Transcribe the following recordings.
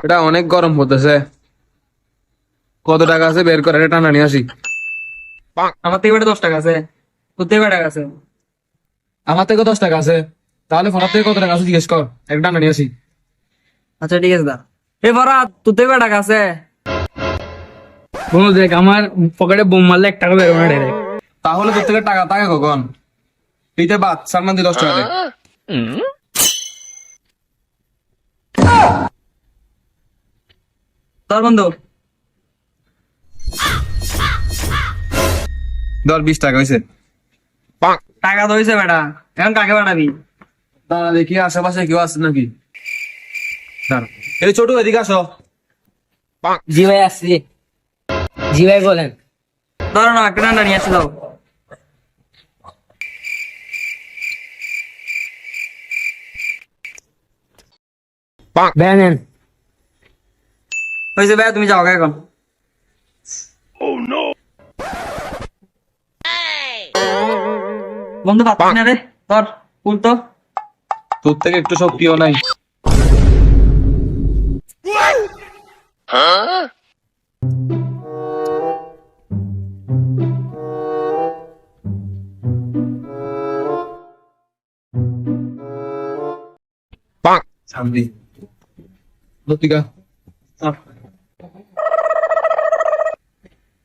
এটা অনেক গরম হতেছে। কত টাকা আছে বের করে টানা নিয়ে আসি। আমার থেকে বেটা 10 টাকা আছে, তোর থেকে কয় টাকা আছে? আমার থেকে 10 টাকা আছে, তাহলে ফোনার থেকে কত টাকা আছে জিজ্ঞেস কর, এক টানা নিয়ে আসি। আচ্ছা ঠিক আছে দা। এ ফরাদ, তোর থেকে কয় টাকা আছে? বন্ধু দেখ, আমার পকেটে বোম মারলে 1 টাকা বেরো না ডাইরেক্ট। তাহলে তোর থেকে টাকা টাকা কখন এইতে বাদ সালমান দি 10 টাকা দে। তোর বন্ধু ধর 20 টাকা হয়েছে। টাকা তো হয়েছে বেটা, এখন কাকে পাঠাবি? দাঁড়া দেখি আশেপাশে কেউ আছে নাকি। দাঁড়া, এই ছোট এদিকে আসো। জি ভাই আসছি। জি ভাই বলেন। ধরো না, একটা ঠান্ডা নিয়ে আসে দাও। ভাই নেন। হয়েছে ভাই, তুমি যাও এখন। বন্ধু পাচ্ছি না রে, ধর ফুল তো। তোর থেকে একটু শক্তিও নাই। সামনে লতিকা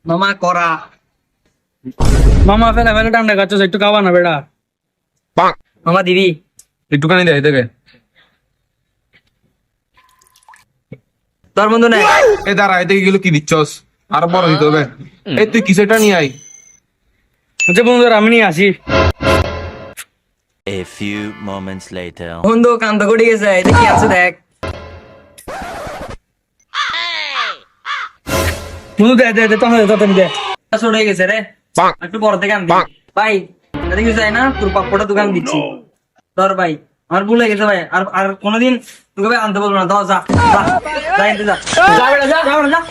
মামা করা। মামা ফেলে ফেলে ঠান্ডা খাচ্ছ, একটু খাওয়া না বেটা। মামা দিবি? একটুখানি দেয় দেখে। তোর বন্ধু নেই? এ দাঁড়া, এদিকে গেলে কি দিচ্ছস? আরো বড় দিতে হবে। এই তুই কিসেটা নিয়ে আই। আচ্ছা বন্ধু, আমি নিয়ে আসি। A few moments later. বন্ধু কান্ত করে গেছে, এটা কি আছে দেখ। বন্ধু দে দে দে, তুমি দে। ছোট হয়ে গেছে রে, একটু বড় থেকে আনবি ভাই। এটা কিছু চাই না, তোর পাপ্পটা দোকান দিচ্ছি। ধর ভাই, আমার ভুল হয়ে গেছে ভাই, আর আর কোনোদিন তোকে ভাই আনতে বলবো না। ধর যা যা যা, এনতে যা যা বেটা, যা যা বেটা, যা।